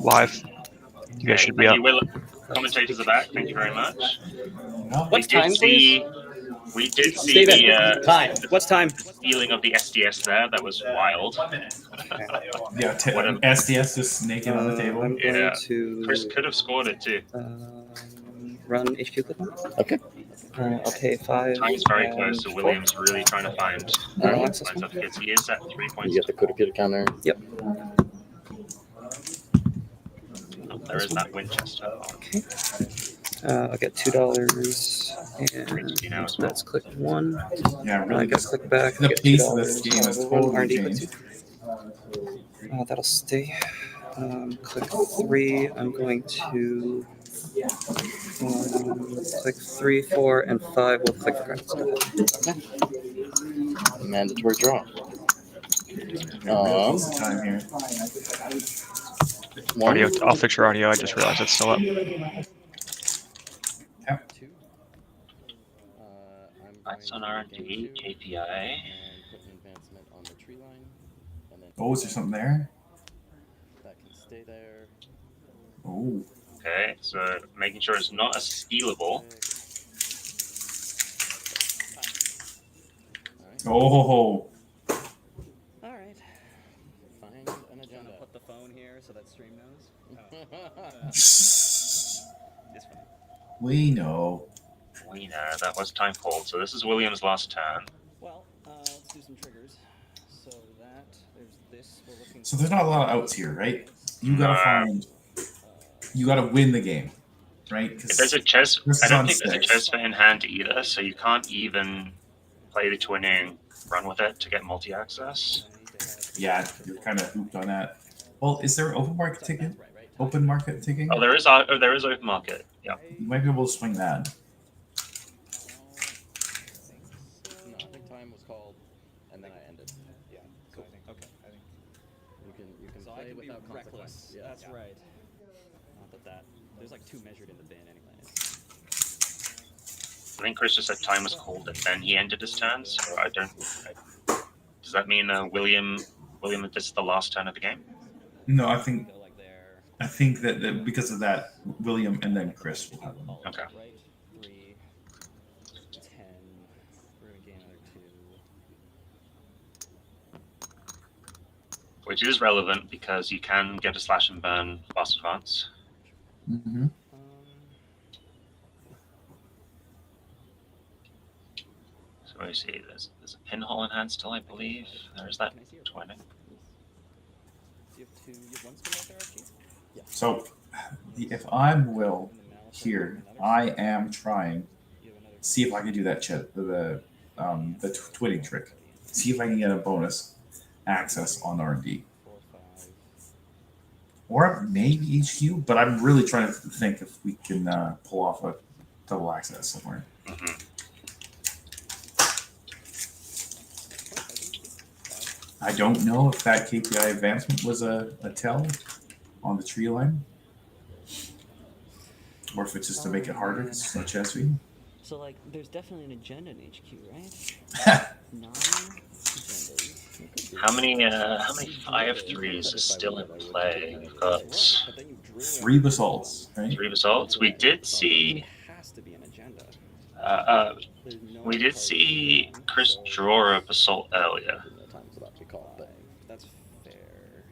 live. You guys should be up. Commentators are back. Thank you very much. What's time, please? We did see the time. What's time? stealing of the SDS there. That was wild. Yeah, SDS just snaking on the table. I'm going to Chris could have scored it too. run HQ click. Okay. I'll pay 5. Time's very close, so William's really trying to find certificates. He is at 3 points. You get the computer counter. Yep. Oh, there is that Winchester. Okay. I'll get $2, and that's click 1. Yeah, I really. got click back. The get pace $2. of this game is One totally R&D click changed. 2. That'll stay. Click 3. I'm going to click 3, 4, and 5. We'll click the cards. Mandatory draw. What's the time here? Audio. I'll fix your audio. I just realized it's still up. That's on R&D, KPI. Oh, is there something there? That can stay there. Oh. Okay, so making sure it's not a stealable. Oh. All right. Find an agenda. Put the phone here so that stream knows. It's fine. We know. We know that was time called. So this is William's last turn. Well, let's do some triggers. So that there's this. We're looking. So there's not a lot of outs here, right? You gotta find. You gotta win the game, right? If there's a chess, this I is don't on think there's a 6. chess fit in hand either. So you can't even play the twinning, run with it to get multi-access. Yeah, you're kind of hooped on that. Well, is there open market ticket? Open market ticking? Oh, there is open market. Yeah. You might be able to swing that. No, I think time was called, and then I ended. Yeah. So I think You can so play I can without be reckless. consequence. Yeah. That's right. Not that there's like 2 measured in the bin anyways. I think Chris just said time was called and then he ended his turn. So I don't. Does that mean William, this is the last turn of the game? No, I think Go like there. that because of that, William and then Chris will have them. Okay. Right. 3, 10. We're gonna gain another 2. Which is relevant because you can get a slash and burn fast advance. Mm-hmm. So I see there's a pinhole in hand still, I believe. There's that Can I see it? 20. You have 1 spin out there, Archie? So, if I'm Will here, I am trying see if I can do that the twitting trick. See if I can get a bonus access on R&D. 4, 5. Or maybe HQ, but I'm really trying to think if we can pull off a double access somewhere. Mm-hmm. I don't know if that KPI advancement was a tell on the tree line. Or if it's just to make it harder, because it's no chess feed. So like, there's definitely an agenda in HQ, right? 9 agendas. How many 5-3s is still in play? We've got 3 basalts, right? 3 results. We did see. There has to be an agenda. There's no We did see Chris draw a basalt earlier. That's fair.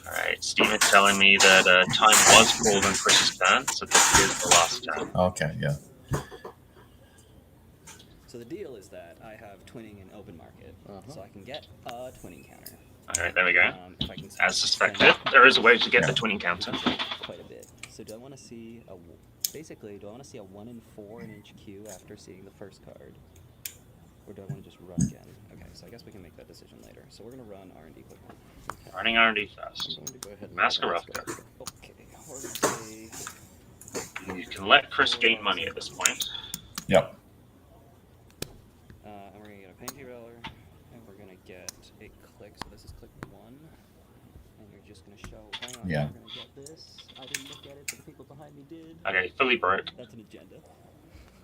All right, Steven's telling me that time was called on Chris's turn, so this is the last turn. Okay, yeah. So the deal is that I have twinning in open market, so I can get a twinning counter. All right, there we go. If I can As suspected, there is a way to get the twinning counter. quite a bit. So do I want to see do I want to see a 1 in 4 in HQ after seeing the first card, or do I want to just run again? Okay, so I guess we can make that decision later. So we're gonna run R&D quick one. Okay. Running R&D first. I'm going to go ahead and Masquerafka. Okay, Jorge. You can let Chris gain money at this point. Yep. And we're gonna get a paint derailleur, and we're gonna get a click. So this is click 1, and you're just gonna show. Hang on, Yeah. we're gonna get this. I didn't look at it, but the people behind me did. Okay, fully broke. That's an agenda.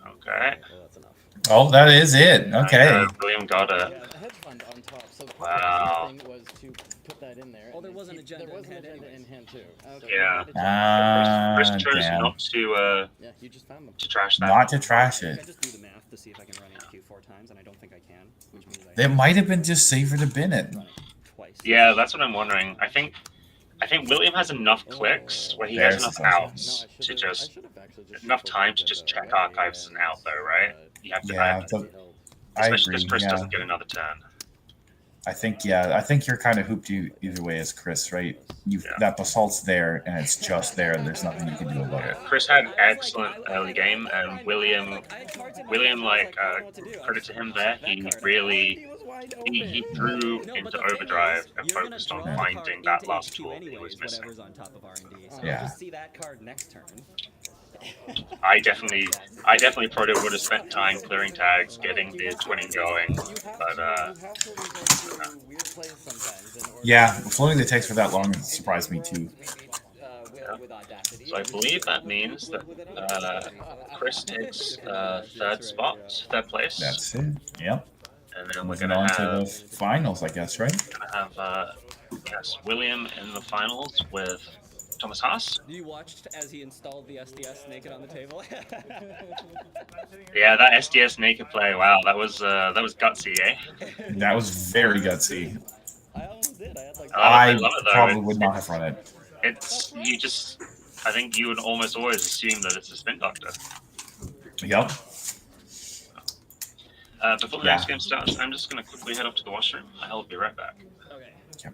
Okay. Well, that's enough. Oh, that is it. Okay. William got it. Yeah, the hedge fund on top. So Wow. the thing was to put that in there. Oh, and there then was an agenda There was in an hand agenda anyways. in hand too. Okay. Yeah. Ah, Chris chose damn. not to Yeah, you just found them. trash that. Not to trash I it. just do the math to see if I can run HQ 4 times, and I don't think I can, which means I It might have been just safer to bin it. run it twice. Yeah, that's what I'm wondering. I think William has enough clicks where he has There's enough his agenda. outs No, to I just should have actually just enough shuffled time the to just agenda check away archives as an out, though, right? You have to, Yeah, I especially because agree. Chris Yeah, doesn't get another turn. I think you're kind of hooped either way as Chris, right? Yeah. That basalt's there and it's just there. There's nothing you can do about it. Chris had an excellent early game, and William, like, credit to him there, he really he drew into overdrive and focused on finding that last tool he was missing. On top of R&D. So Yeah. I'll just see that card next turn. I definitely probably would have spent time clearing tags, getting the twinning going, but Yeah, floating the text for that long surprised me too. so I believe that means that Chris takes third place, That's it. Yep. and then we're Moving gonna on to have the finals, I guess, right? William in the finals with Thomas Haas. You watched as he installed the SDS naked on the table. Yeah, that SDS naked play. Wow, that was gutsy, eh? That was very gutsy. I almost did. I had like. I love it though. Probably would not have run it. It's you just. I think you would almost always assume that it's a spin doctor. Yep. Before the next game starts, I'm just going to quickly head up to the washroom. I'll be right back. Okay.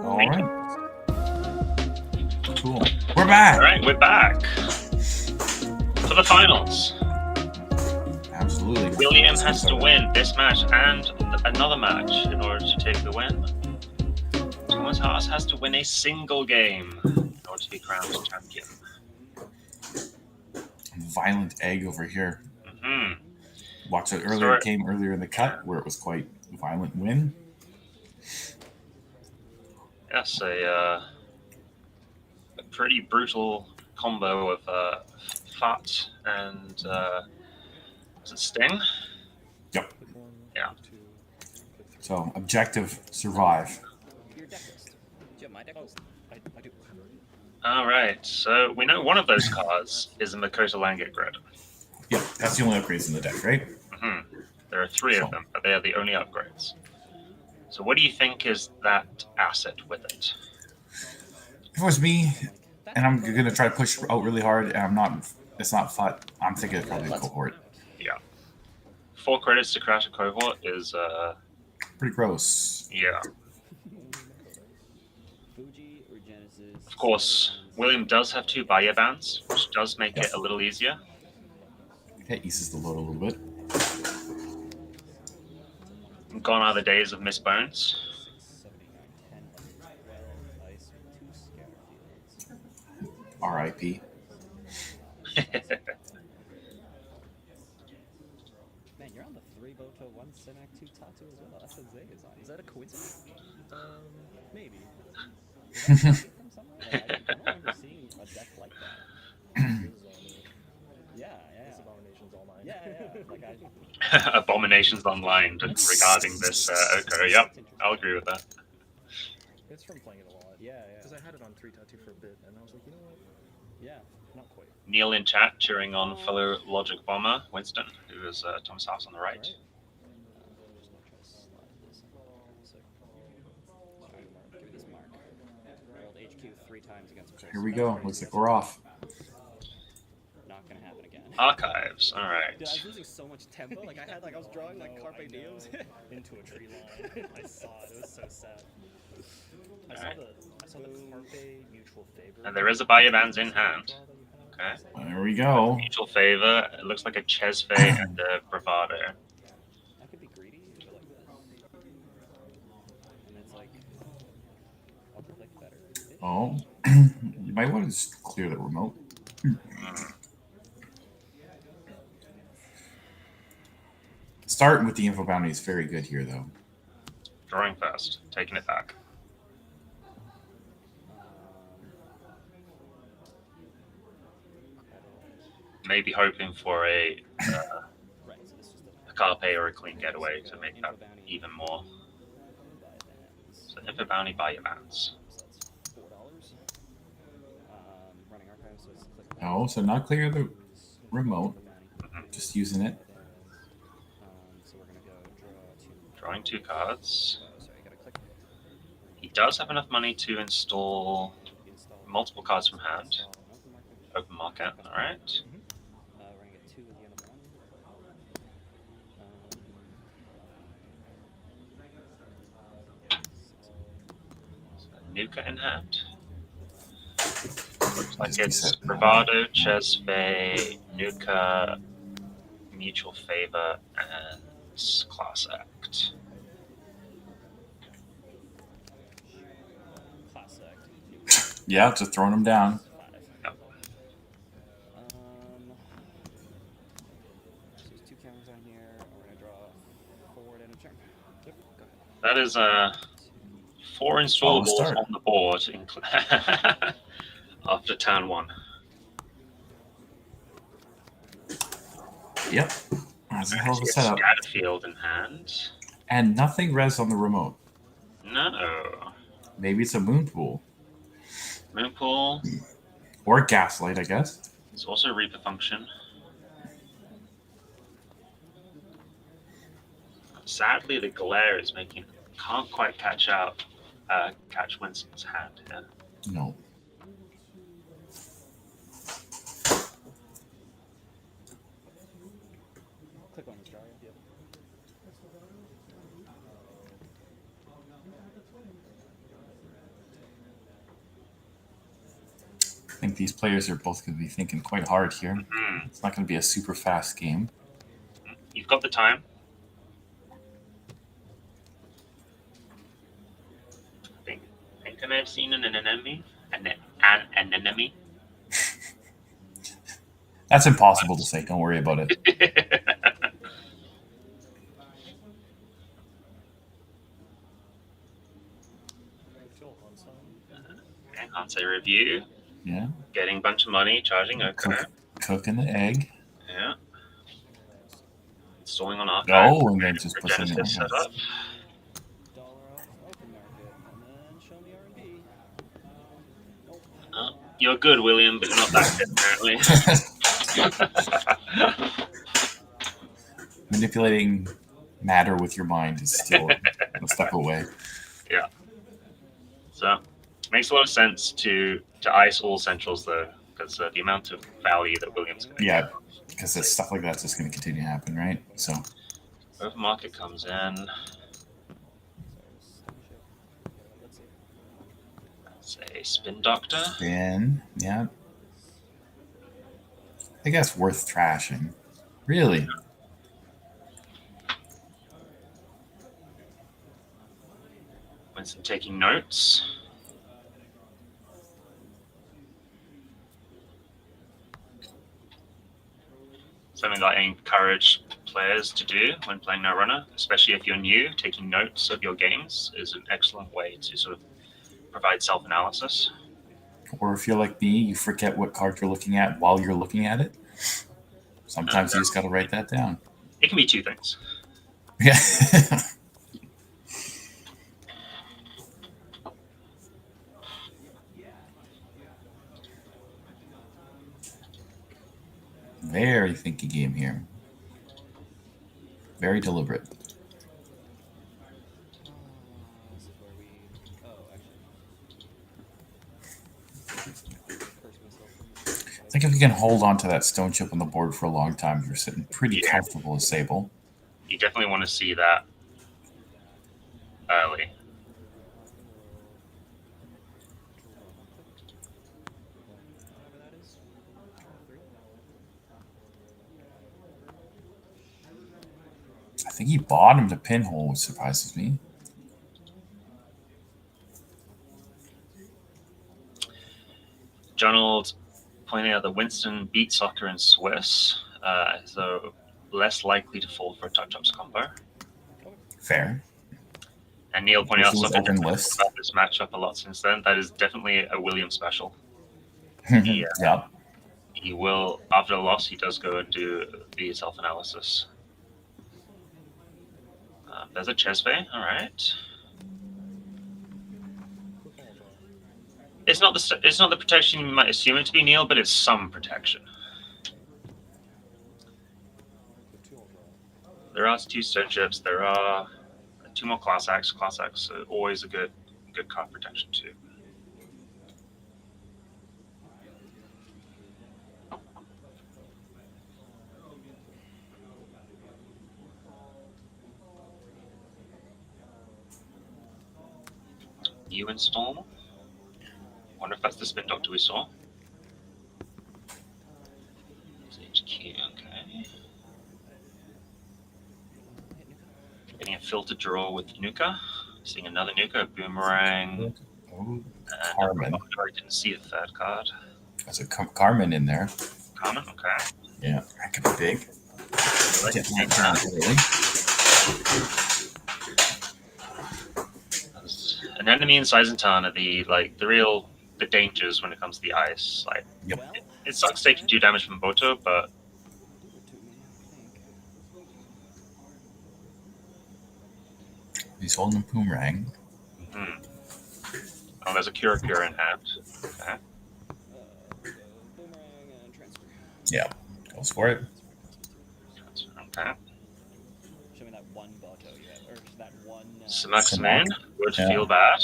All right. Cool. We're back. All right, we're back for the finals. Absolutely. William has to win this match and another match in order to take the win. Thomas Haas has to win a single game in order to be crowned champion. Violent egg over here. Hmm. Watched it earlier. Sorry. It came earlier in the cut where it was quite violent win. Yes, a pretty brutal combo of Fat and was it Sting? Yep. Yeah. So objective, survive. Your deck list. Do you have my deck list? I do. All right. So we know one of those cards is a Makota Langit grid. Yep, that's the only upgrades in the deck, right? Mm-hmm. There are three of them, but they are the only upgrades. So what do you think is that asset with it? If it was me, and I'm gonna try to push out really hard, and it's not fun. I'm thinking it's probably a cohort. Yeah. 4 credits to crash a cohort is Pretty gross. yeah. Fuji or Genesis. Of course, William does have 2 Baya bands, which does make it a little easier. That eases the load a little bit. Gone are the days of Miss Bones. 6, 79, 10, 11, 12 ice, 2 scare fields. R.I.P. Man, you're on the 3 Boto 1 Senak 2 Tatu as well. That's what Zay is on. Is that a coincidence? Maybe. Is that from somewhere? Like, I don't remember seeing a deck like that. Yeah. Abominations all mine. Yeah. Like Abominations online regarding this Oko. Yep, I'll agree with that. It's from playing it a lot. Yeah. Because I had it on 3 Tattoo for a bit, and I was like, you know what? Yeah, not quite. Neil in chat cheering on fellow Logic Bomber, Winston, who is Thomas House on the right. Just gonna try to slide this in. Give me this mark. Rolled HQ 3 times against Chris. Here we go. Looks like we're off. Not gonna happen again. Archives, alright. Dude, I was losing so much tempo. Like I was drawing like Carpe Diems Into a tree line. I saw it. It was so sad. I saw the Carpe mutual favor. And there is a Baya bands in hand. Okay. There we go. Mutual favor. It looks like a Chesfei and a Bravado. I could be greedy and go like this. And it's like I'll click better. Oh, you might want to just clear the remote. Starting with the info bounty is very good here, though. Drawing first, taking it back. Maybe hoping for a Right, so this is the Carpe or a clean getaway to make that even more. So info bounty by your bands. so that's $4. Running archives, so it's click Oh, so not clear the remote, bounty. just using it. So we're gonna go draw 2. Drawing 2 cards. Oh, sorry, I gotta click. He does have enough money to install multiple cards from hand. Open market, all right. We're gonna get 2 at the end of 1. Nuka in hand. Looks like Just be it's set. Bravado, Chesve, Nuka, Mutual Favor, and Class Act. Class Act. Yeah, just throwing them down. 5. Yep. So there's 2 counters on here. We're gonna draw 4 at end of turn. Yep. Go ahead. That is 4 installables start. on the board after turn 1. Yep. That's a hell of a Actually, setup. Scatterfield in hand. And nothing res on the remote. No. Maybe it's a moon pool. Moonpool. Or gaslight, I guess. It's also a Reaper function. Sadly, the glare is making can't quite catch Winston's hand. Yeah. No. Click on this draw. Yep. I think these players are both going to be thinking quite hard here. Mm-hmm. It's not going to be a super fast game. You've got the time. I think I may have seen an enemy. An enemy. That's impossible to say. Don't worry about it. Hansei review. Yeah. Getting a bunch of money, charging. Okay. Cooking the egg. Yeah. Installing on archive. Oh, and then just pushing it. Genesis setup. $1 off open market, and then show me R&D. Nope. You're good, William, but you're not that good, apparently. Manipulating matter with your mind is still a step away. Yeah. So, makes a lot of sense to ice all centrals, though, because the amount of value that William's going to Yeah, get. because stuff like that's just going to continue to happen, right? So, Open market comes in. Say Spin Doctor. then, yeah. I think that's worth trashing. Really? Winston taking notes. Something that I encourage players to do when playing Netrunner, especially if you're new. Taking notes of your games is an excellent way to sort of provide self-analysis. Or if you're like me, you forget what card you're looking at while you're looking at it. Sometimes you just got to write that down. It can be 2 things. Yeah. Very thinky game here. Very deliberate. This is where we. Oh, actually. I think if you can hold on to that stone chip on the board for a long time, you're sitting pretty Yeah. comfortable as Sable. You definitely want to see that early. Whatever that is. 3. I think he bottomed a pinhole, which surprises me. Donald pointing out that Winston beat soccer in Swiss, so less likely to fall for a touch-ups combo. Fair. And Neil pointing out This was something open different list. about this matchup a lot since then. That is definitely a William special. Yeah. Yeah. He will, after a loss, he does go and do the self-analysis. There's a Chesve, all right. It's not the protection you might assume it to be, Neil, but it's some protection. There are 2 stone chips. There are 2 more class acts. Class acts are always a good good card protection too. New install. Wonder if that's the Spin Doctor we saw. HQ, okay. Getting a filter draw with Nuka. Seeing another Nuka, Boomerang. Oh, And Carmen. I didn't see the third card. There's a Carmen in there. Carmen, okay. Yeah, that could be big. Let's Didn't take like that, that. really. An enemy in Seisentana, the dangers when it comes to the ice. Like, Yep. it sucks taking 2 damage from Boto, but He's holding a boomerang. oh, there's a Cura Cura in hand. Okay. Boomerang and transfer. Yeah, goes for it. Okay. Show me that one Boto you have, or that one. Semaxman would Yeah. feel bad.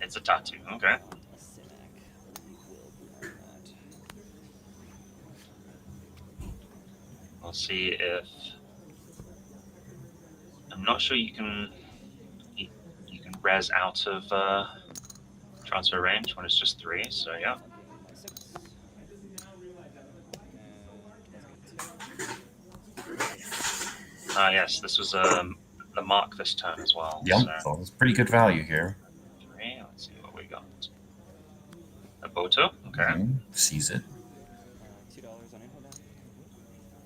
It's a tattoo. Okay. A Simac. We will boomerang that. We'll see if. I'm not sure you can res out of transfer range when it's just 3. So yeah. By 6. Yes, this was the mark this turn as well. Yep, So so it's pretty good value here. 3. Let's see what we got. A Boto. Okay. Okay, sees it. $2 on info down.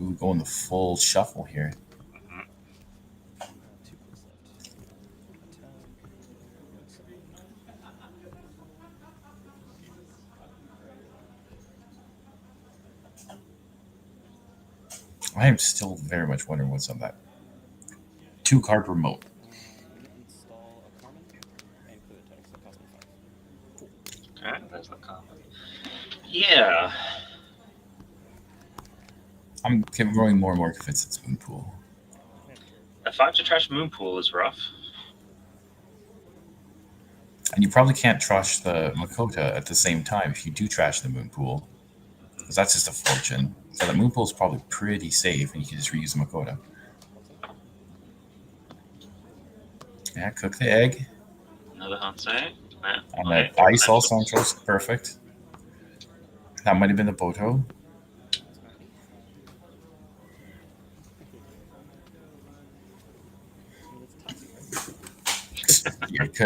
Ooh, going the full shuffle here. 2 clues left. I am still very much wondering what's on that 2-card remote. Install a Carmen and clue it text. That cost me 5. Okay. There's the comment. Yeah. I'm growing more and more convinced it's Moonpool. A 5 to trash Moonpool is rough. And you probably can't trash the Makota at the same time if you do trash the Moonpool. Because that's just a fortune. So the Moonpool is probably pretty safe and you can just reuse the Makota. Yeah, cook the egg. Another Hansei. Yeah. And that ice all central's perfect. That might have been the Boto.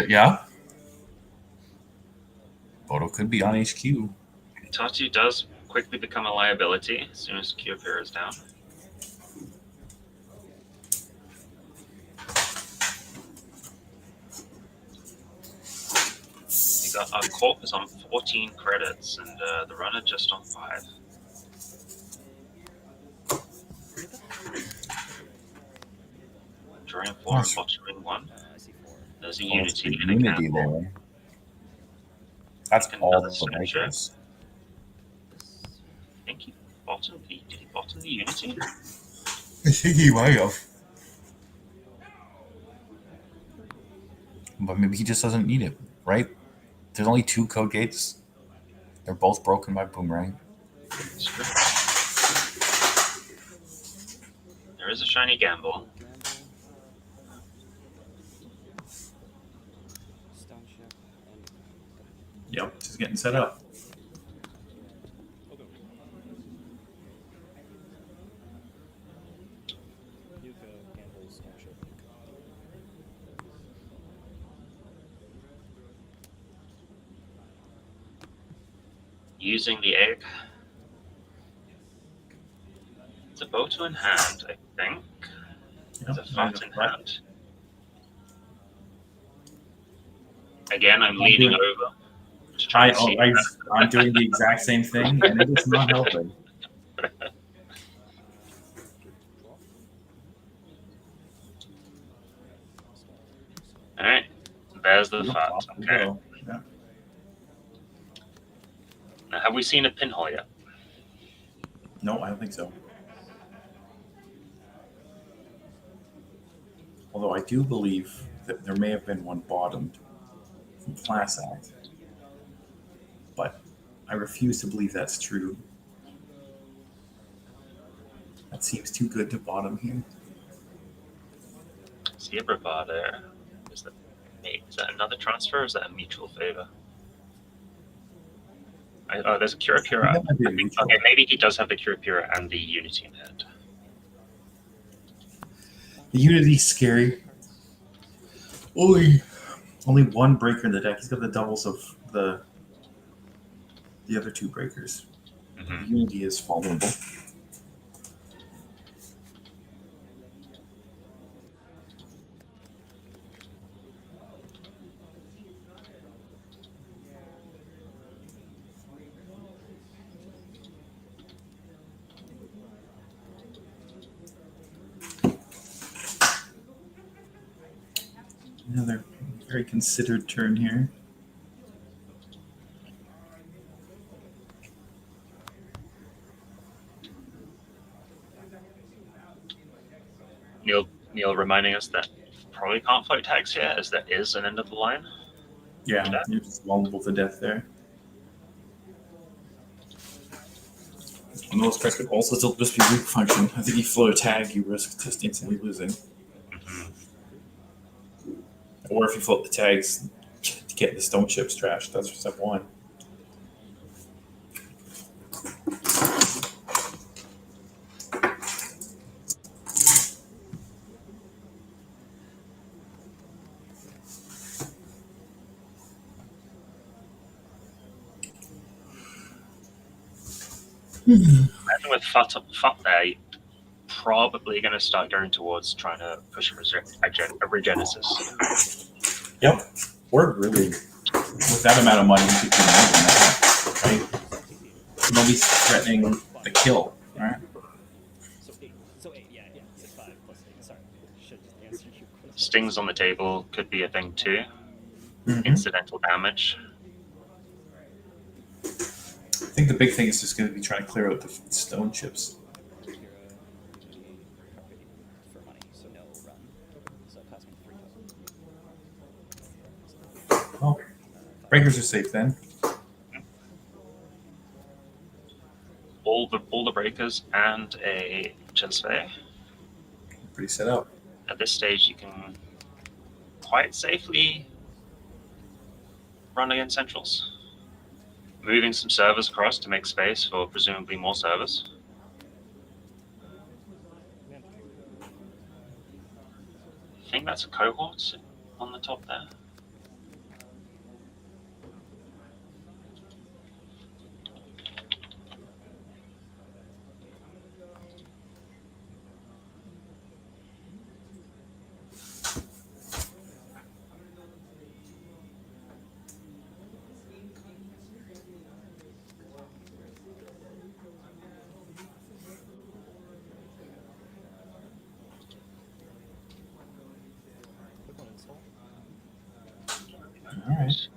Yeah. Boto could be on HQ. Tatu does quickly become a liability as soon as Kyokura is down. We got our corp is on 14 credits and the runner just on 5. Drawing 4 and bottoming 1. I see 4. There's a Oh, Unity it's and a Unity Gamble. there. That's Like all another the signature. makers. I think he bottomed the, did he bottom the Unity? I think he might have. But maybe he just doesn't need it, right? There's only 2 code gates. They're both broken by Boomerang. It's true. There is a shiny Gamble. Stone ship and Yep, just getting set up. Nuka, Gamble, Stone ship. Using the egg. It's a photo in hand, I think. It's a fat in hand. Again, I'm leaning over. Just trying to see. I'm doing the exact same thing, and it is not helping. All right, there's the fat. Okay. Yeah. Now, have we seen a pinhole yet? No, I don't think so. Although I do believe that there may have been one bottomed from Class Act, but I refuse to believe that's true. That seems too good to bottom here. Zebra bar there. Is that another transfer or is that a mutual favor? Oh, there's a Curapura. Okay, maybe he does have the Curapura and the Unity in hand. The Unity's scary. Only one breaker in the deck. He's got the doubles of the other two breakers. Mm-hmm. The Unity is vulnerable. Another very considered turn here. Neil reminding us that probably can't float tags here, as that is an end of the line. Yeah, you're just vulnerable to death there. And those cards could also still just be weak function. I think you float a tag, you risk just instantly losing. Mm-hmm. Or if you float the tags to get the stone chips trashed, that's step one. Imagine with fat there, you're probably going to start going towards trying to push a Regenesis. Yep. Or really, with that amount of money, you could do more than that, right? Nobody's threatening the kill, right? So eight, yeah, it's 5 plus 8. Sorry, should just answer your question. Stings on the table could be a thing too. Mm-hmm. Incidental damage. I think the big thing is just going to be trying to clear out the stone chips. For money, so no run. So it cost me 3 total. Well, breakers are safe then. All the breakers and a Chesfei. Pretty set up. At this stage, you can quite safely run against centrals. Moving some servers across to make space for presumably more servers. I think that's a cohort on the top there. All right.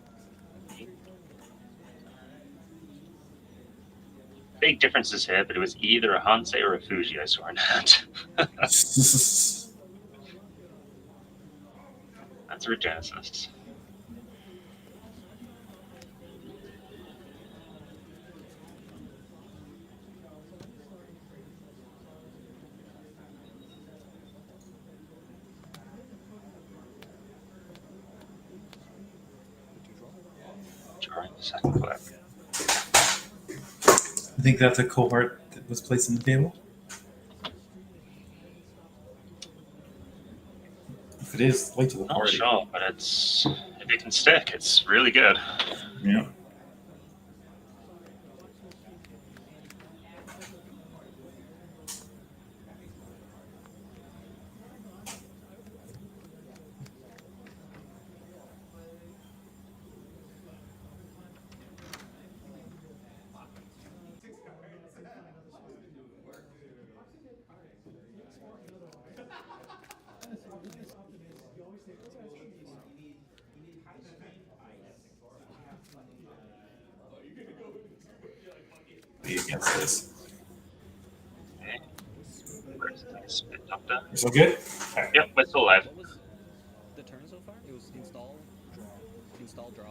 Big differences here, but it was either a Hansei or a Fuji I saw in hand. That's a Regenesis. Drawing the second flip. I think that's a cohort that was placed on the table. If it is, late to the Not party. sure, but it's if it can stick, it's really good. Yeah. be against this. Okay. Where's the spin doctor? You still good? Okay. Yep, we're still alive. What was the turn so far? It was install, draw. Install, draw,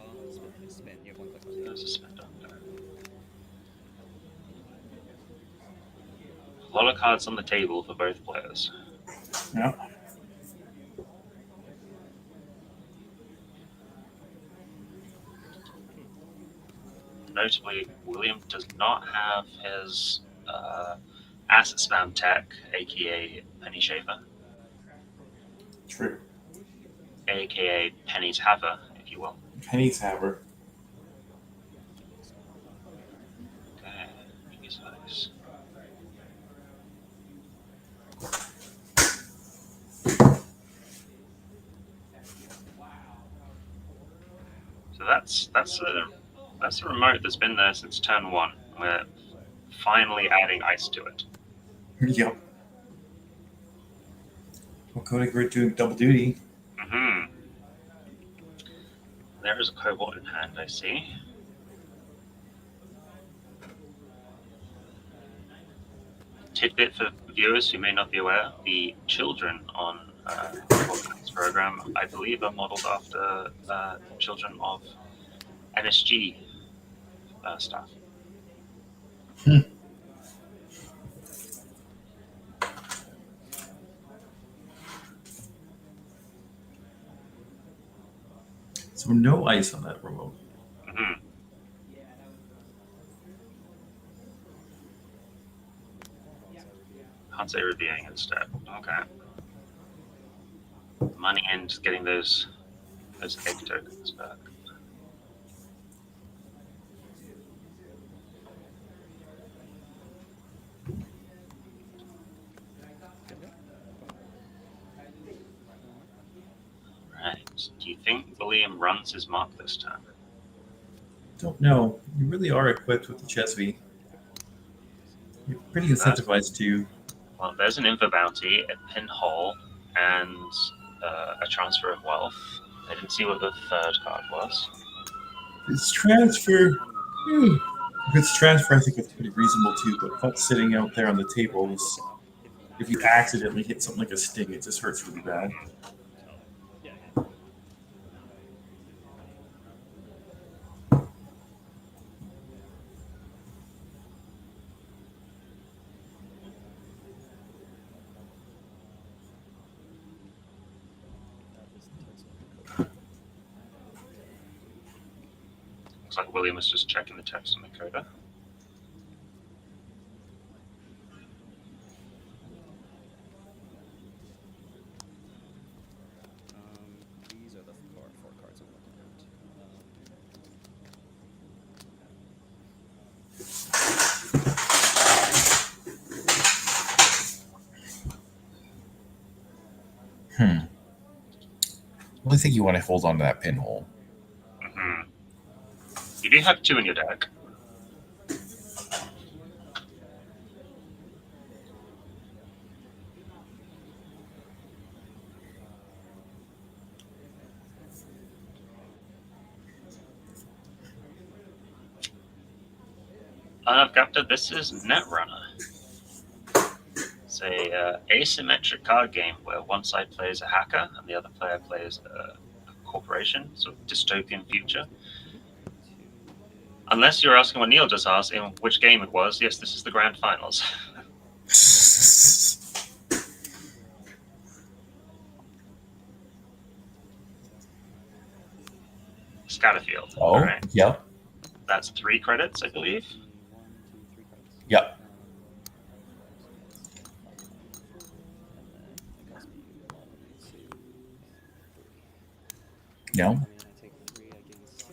spin. You have one click left. There's a spin doctor. A lot of cards on the table for both players. Yeah. Notably, William does not have his asset spam tech, aka Penny Shaver, True. aka Penny's Haver, if you will. Penny's Haver. Okay, these guys. So that's a remote that's been there since turn 1. We're finally adding ice to it. Yep. Well, Koenig, we're doing double duty. Mm-hmm. There is a cobalt in hand, I see. Tidbit for viewers who may not be aware: the children on this program, I believe, are modeled after children of MSG staff. So no ice on that remote. Mm-hmm. Can't say reviewing instead. Okay. Money and just getting those egg tokens back. Right. Do you think William runs his mark this time? Don't know. You really are equipped with the Chesby. You're pretty incentivized to. Well, there's an info bounty, a pinhole, and a transfer of wealth. I didn't see what the third card was. It's transfer. If it's transfer, I think it's pretty reasonable too. But what's sitting out there on the table is, if you accidentally hit something like a sting, it just hurts really bad. Looks like William was just checking the text on the coda. These are the four cards I'm looking I really think you want to hold on to that pinhole. Mm-hmm. You do have 2 in your deck. Captain, this is Netrunner. It's a asymmetric card game where one side plays a hacker and the other player plays a corporation, sort of dystopian future. Unless you're asking what Neil just asked, in which game it was, yes, this is the grand finals. Scatterfield. Oh, right. Yep. That's 3 credits, I believe. 1, 2, 3 cards. Yep. No. I take 3, I gain 6.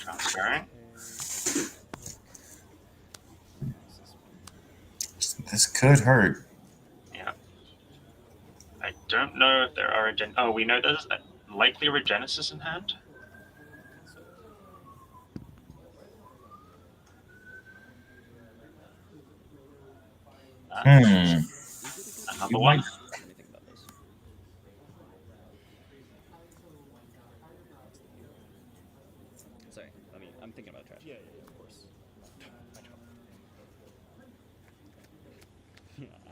Transferring. This could hurt. Yeah. I don't know if there are we know there's likely a Regenesis in hand. Another one. Sorry, I mean, I'm thinking about trash. Yeah, of course.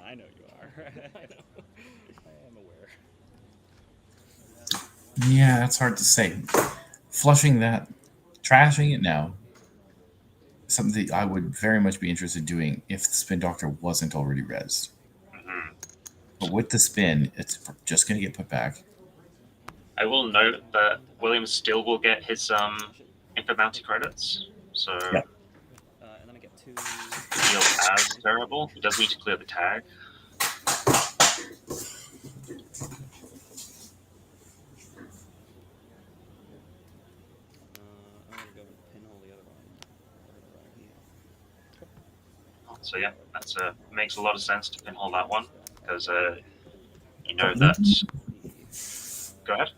I know you are. I am aware. Yeah, that's hard to say. Flushing that, trashing it now, something that I would very much be interested in doing if the Spin Doctor wasn't already rezzed. Mhm. But with the spin, it's just going to get put back. I will note that William still will get his infant bounty credits, so Yep. And then I get 2. he'll as terrible. He does need to clear the tag. I'm gonna go and pinhole the other one. So yeah, that's makes a lot of sense to pinhole that one because you know But that. Go ahead.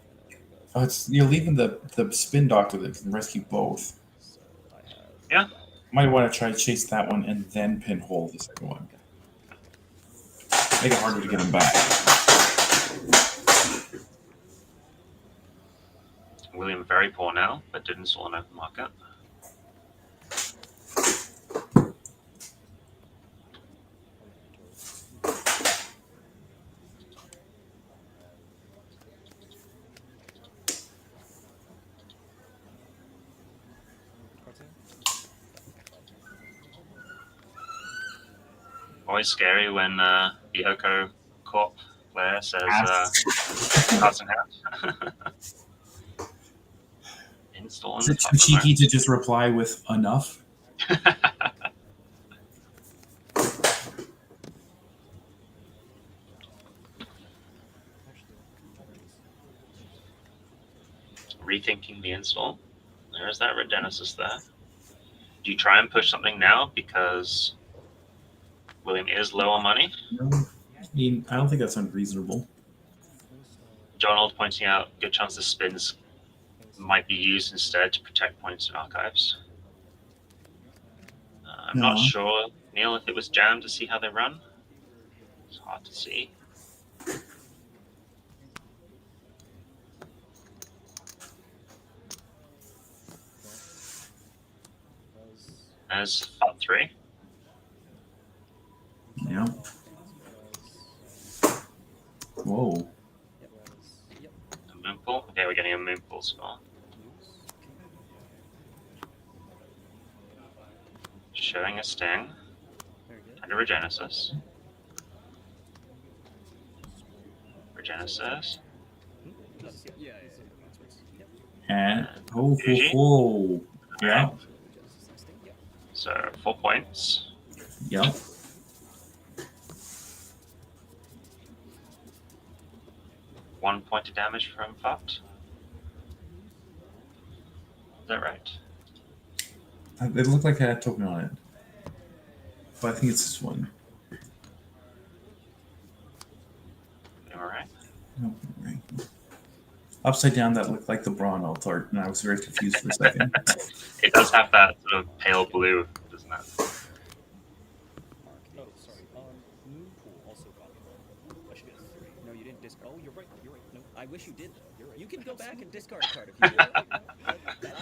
Oh, it's you're leaving the Spin Doctor that can rescue both. So I have. Yeah. Might want to try to chase that one and then pinhole the second one. Make it harder to get him back. William very poor now, but did install an open market. Always scary when the Oko Corp player says cards in hand. Install Is it too cheeky to just reply with enough? Rethinking the install. There's that Regenesis there. Do you try and push something now because William is low on money? No, I mean, I don't think that's unreasonable. Donald pointing out good chance the spins might be used instead to protect points in archives. I'm not sure, Neil, if it was jammed to see how they run. It's hard to see. As thought 3. Yeah. Whoa. A moonpool. Okay, we're getting a moonpool spell. Showing a sting. And a Regenesis. Regenesis. And oh. Yeah. So 4 points. Yep. One point of damage from Fucked. Is that right? It looked like I had a token on it. But I think it's this one. Alright. No, right. Upside down, that looked like the Braun altar, and I was very confused for a second. It does have that sort of pale blue, doesn't it? Oh, sorry. Moonpool also got me. I should get a 3. No, you didn't discard. Oh, you're right. You're right. No, I wish you did, though. You're right. You can go back and discard a card if you want. I'm cool with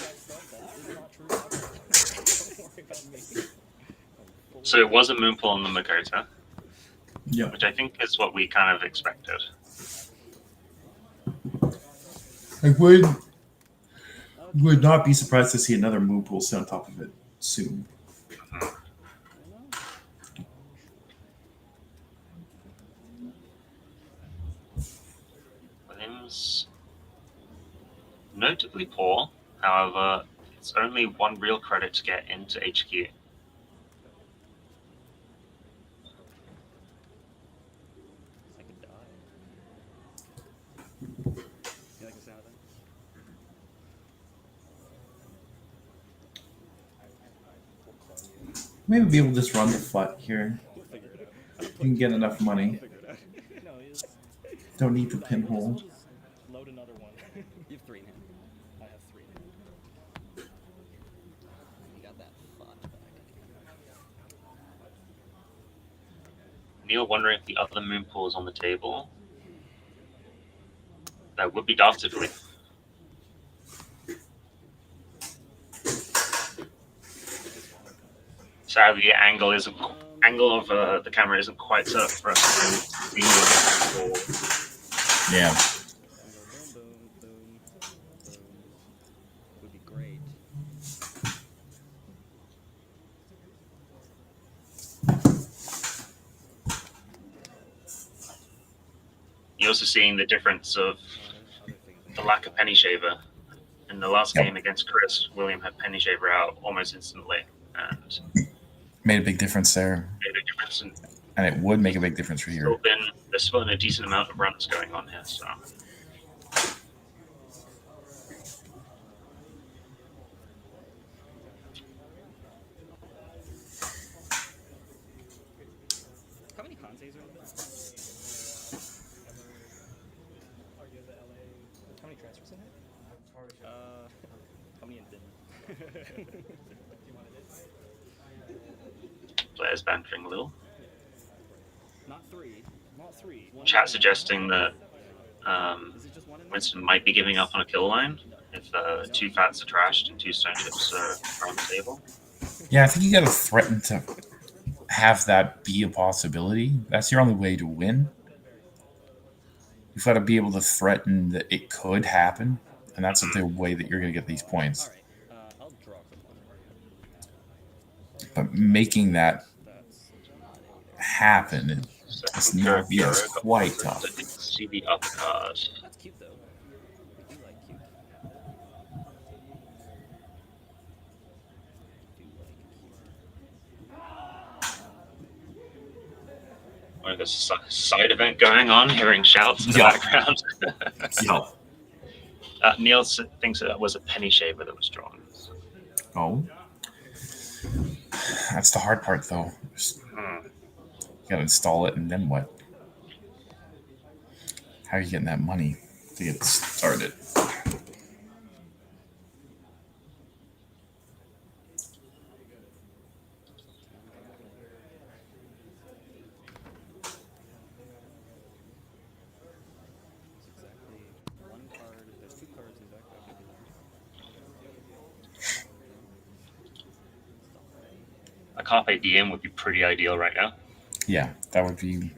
it. Don't worry about me. So it was a moonpool on the Makota, Yep. which I think is what we kind of expected. I would not be surprised to see another Moonpool sit on top of it soon. Williams notably poor, however, it's only one real credit to get into HQ. I could die. You like the sound of that? Maybe be able to just run the flat here. You can get enough money. No, it's Don't need the pinhole. load another one. You have 3 in hand. I have 3. You got that fun back. Neil wondering if the other moonpool is on the table. That would be Darktively. Sadly, the angle isn't angle of the camera isn't quite set up for us to see what it's Yeah. Boom, boom, boom, boom. Would be great. You're also seeing the difference of Other things I the lack of penny shaver. In the last Yep. game against Chris, William had penny shaver out almost instantly, and Made a big difference there. made a difference. And And it would make a big difference for here. there's still been a decent amount of runs going on here. So How many Hanses are in there? How many transfers in here? How many in bin? players bantering a little. Not three. Not three. One Chat in. suggesting that Is it just one in there? Winston might be giving up on a kill line if 2 fats are trashed and 2 stone chips are on the table. Yeah, I think you got to threaten to have that be a possibility. That's your only way to win. You've got to be able to threaten that it could happen, and that's the way that you're going to get these points. All right. I'll draw for one. But making that That's happen So is not Kuro quite got tough. to see the upper card. That's cute though. I do like cute. Like a side event going on, hearing shouts in the Yeah. background. Yeah. Neil thinks that was a penny shaver that was drawn. Oh. That's the hard part, though. Just, you got to install it, and then what? How are you getting that money to get started? It's exactly one card. There's 2 cards in deck. That could be A Carpe Diem would be pretty ideal right now. Yeah, that would be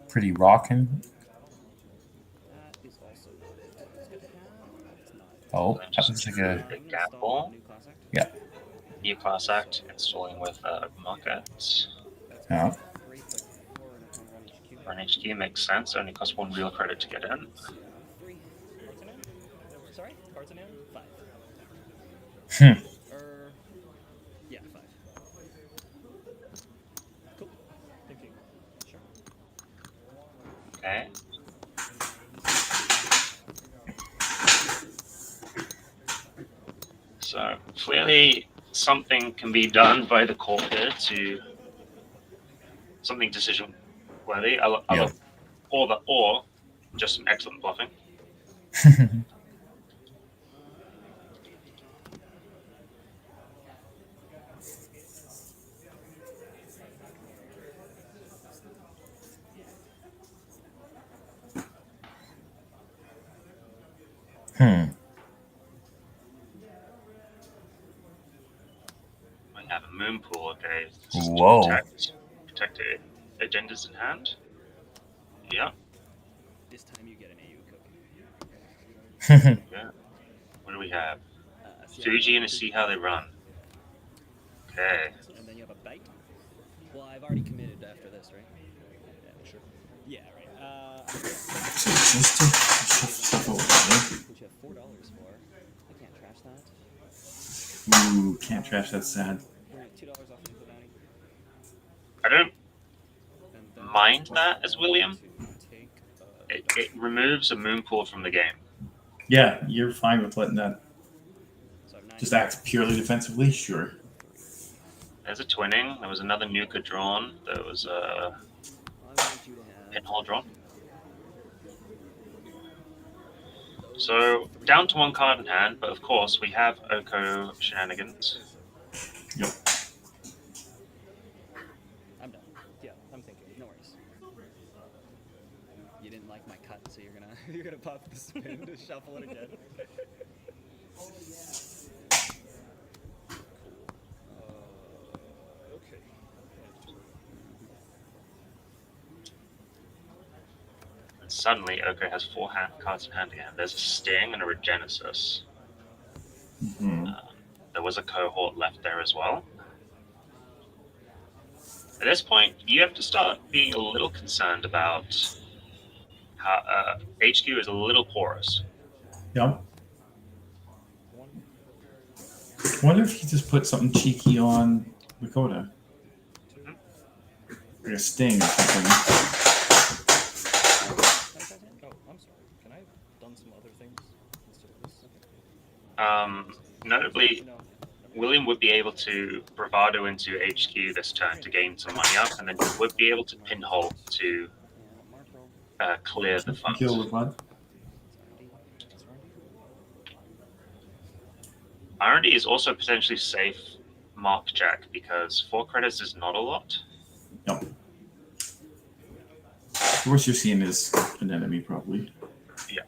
pretty rocking. That is also not it. It's good to have. It's not. Oh, that looks like a... The gamble. New class act. Yeah. New class act installing with market. Yeah. Great, but 4 and a 1 HQ. For an HQ makes sense, only costs 1 real credit to get in. 3 cards in hand. Sorry, cards in hand. 5. Hmm. Yeah, 5. Cool. Thank you. Sure. Okay. So clearly something can be done by the court here to something decision worthy. Yeah. Or just some excellent bluffing. We have a moon pool, okay. This is to Whoa. protect agendas in hand. Yeah. This time you get an AU cookie. Yeah. What do we have? See how Fuji they- and a see how they run. Okay. And then you have a bite. Well, I've already committed after this, right? Yeah, sure. Yeah, right. So just to shuffle over. Which you have $4 for. I can't trash that. Ooh, can't trash that sad. We're at $2 off into the bounty. I don't And then mind that as William. to take, It removes a moon pool from the game. Yeah, you're fine with letting that so I have 9 just act purely defensively? Sure. There's a twinning. There was another nuka drawn. There was a I want you to have pinhole drawn. So down to 1 card in hand, but of course we have Oko shenanigans. Yep. I'm done. Yeah, I'm thinking. No worries. You didn't like my cut, so you're gonna pop the spin to shuffle it again. Okay. suddenly Oko has 4 cards in hand again. There's a Sting and a Regenesis. Mm-hmm. There was a Cohort left there as well. At this point, you have to start being a little concerned about how HQ is a little porous. Yep. I wonder if he just put something cheeky on Lakota. Like a sting or something. Oh, I'm sorry. Can I have done some other things instead of this? Notably, No. William would be able to bravado into HQ this turn to gain some money up, and then he would be able to pinhole to clear the funds. Kill the fun. R&D is also potentially safe mark check because 4 credits is not a lot. Yep. Of course, you're seeing as an enemy, probably. Yeah.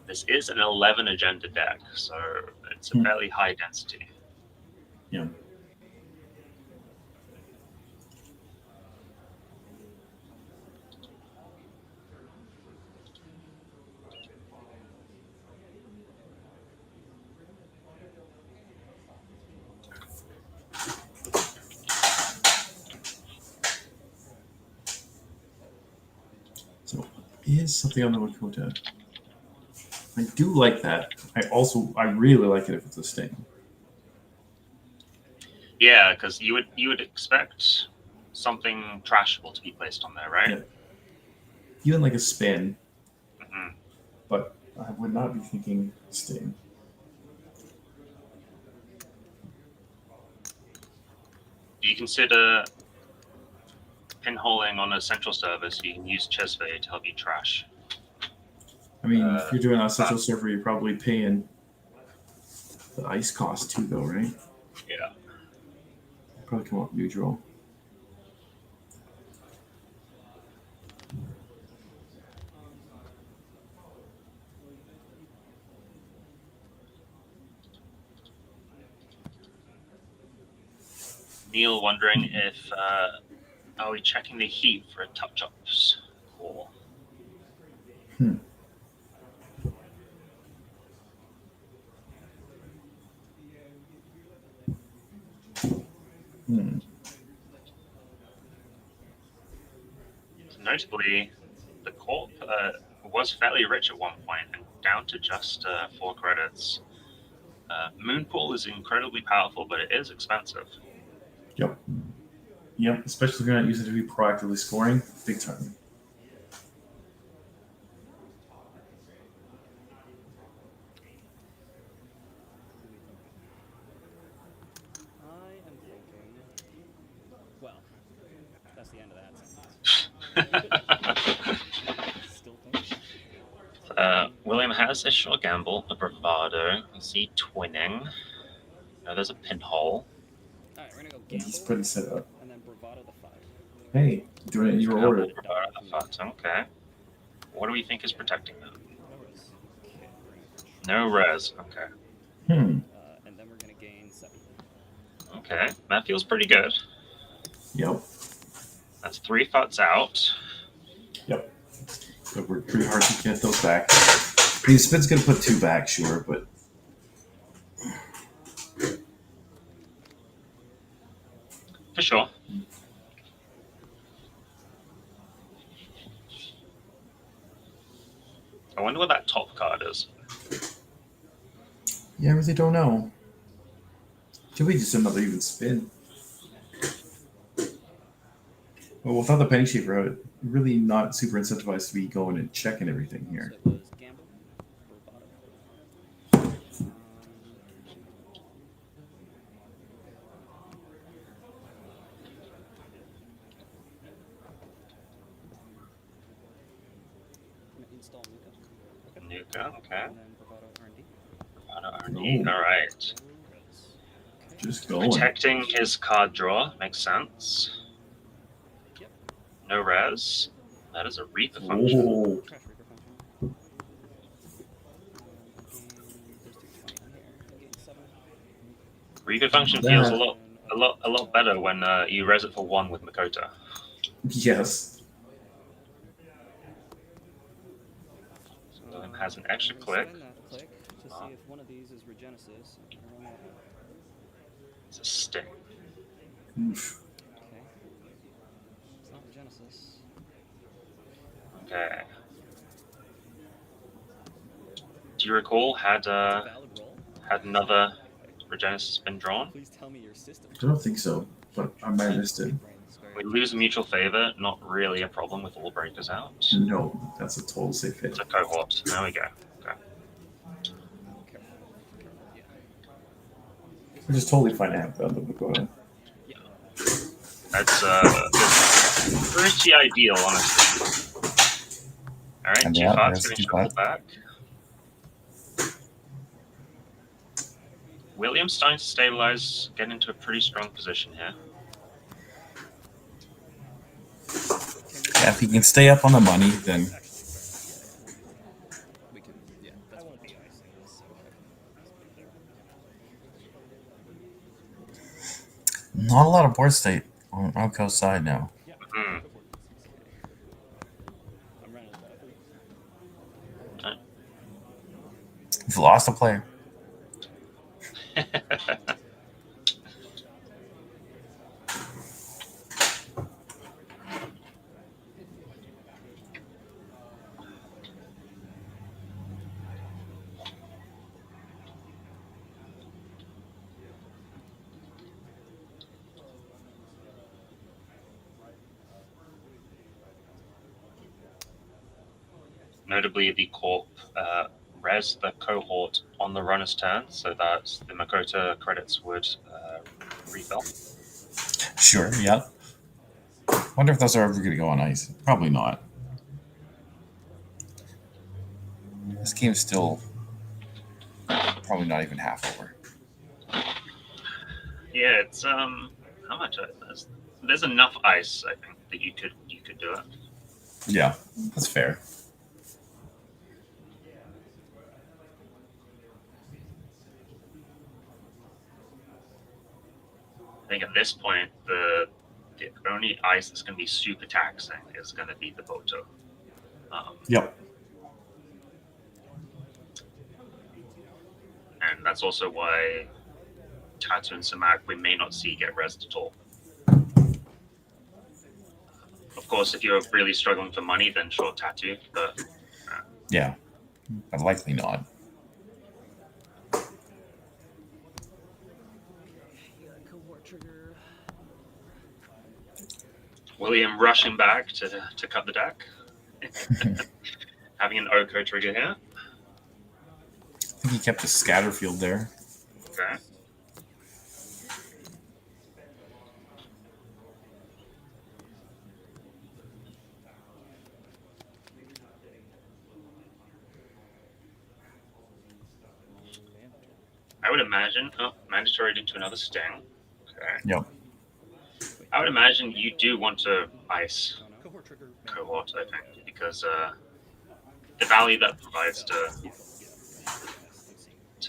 This is an 11 agenda deck, so it's a fairly high density. Yeah. So, is something on the Lakota. I do like that. I really like it if it's a sting. Yeah, because you would expect something trashable to be placed on there, right? Yeah. Even like a spin, Mm-hmm. but I would not be thinking sting. Do you consider pinholing on a central server so you can use Chesvey to help you trash? I mean, if you're doing it on a central server, you're probably paying the ice cost too, though, right? Yeah. Probably come up neutral. Neil wondering if are we checking the heat for a touch-ups call? Hmm. Hmm. Notably, the corp was fairly rich at one point and down to just 4 credits. Moonpool is incredibly powerful, but it is expensive. Yep. Yep. Especially if you're not using it to be proactively scoring, big time. I am thinking. Well, that's the end of that sentence. Still thinking. William has a short gamble, a bravado. I see twinning. No, there's a pinhole. All right, we're gonna go And he's gamble pretty set up. and then bravado the 5. Hey, doing it in your order. Bravado the funds. Okay. What do we think is protecting them? No res. Okay. Hmm. And then we're gonna gain 7. Okay. That feels pretty good. Yep. That's 3 futs out. Yep. But we're pretty hard to get those back. I mean, Spin's gonna put 2 back, sure, but For sure. I wonder what that top card is. yeah, I really don't know. Should we just another even spin? Well, without the penny shaper out, really not super incentivized to be going and checking everything here. So it was gamble, bravado. Install Nuka. Nuka, okay. And then bravado R&D. Bravado R&D. All right. Just going. Protecting his card draw makes sense. Yep. No res. That is a Reaper function. Oh, Trash Reaper function. There's 220 on here. Gain 7. Regal function feels a lot better when you res it for 1 with Makoto. Yes. William has an extra click. Spend that click to see if one of these is Regenesis. It's a sting. Oof. Okay. It's not Regenesis. Okay. Do you recall had another Regenesis been drawn? Please tell me your system. I don't think so, but I might have missed it. We lose a mutual favor, not really a problem with all breakers out. No, that's a total safe hit. It's a cohort. There we go. Okay. Which is totally fine to have the Makoto. That's pretty ideal, honestly. Alright, And 2 yeah, farts there's getting 2 shuffled back. William's starting to stabilize, get into a pretty strong position here. Yeah, if he can stay up on the money, then We can, yeah, that's won't be icing this. not a lot of board state on Roko's side now. Hmm. I'm running He's lost a player. Notably, the Corp res the cohort on the runner's turn, so that the Makoto credits would refill. Sure, yeah. Wonder if those are ever going to go on ice. Probably not. This game's still probably not even half over. Yeah, it's how much? There's enough ice, I think, that you could do it. Yeah, that's fair. I think at this point, the only ice that's going to be super taxing is going to be the Boto. Yep. And that's also why Tatu and Samak we may not see get rezzed at all. Of course, if you're really struggling for money, then sure, Tatu, but Yeah, but likely not. William rushing back to cut the deck. Having an Oko trigger here. I think he kept the scatter field there. Okay. I would imagine, mandatory into another sting. Okay. Yep. I would imagine you do want to ice cohort, I think, because the value that provides to